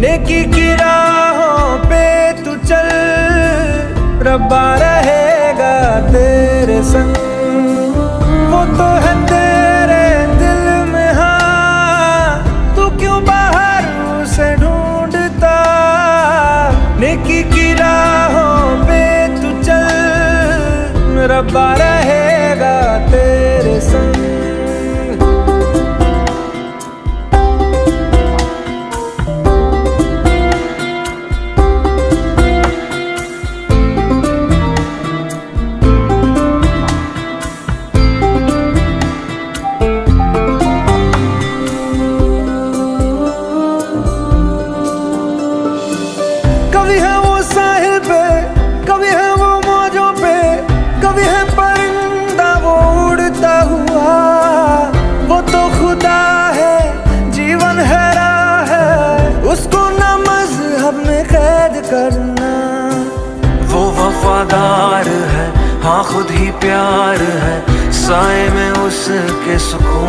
नेकी की राहों पे तू चल, रब्बा रहेगा तेरे संग। वो तो है तेरे दिल में, हाँ तू क्यों बाहर उसे ढूंढता। नेकी की राहों पे तू चल, रब्बा रहेगा तेरे संग। कभी है वो साहिल पे, कभी है वो मौजों पे, कभी है परिंदा वो उड़ता हुआ। वो तो खुदा है, जीवन है राह है, उसको ना मजहब में कैद करना। वो वफादार है, हाँ खुद ही प्यार है, साए में उसके सुकून।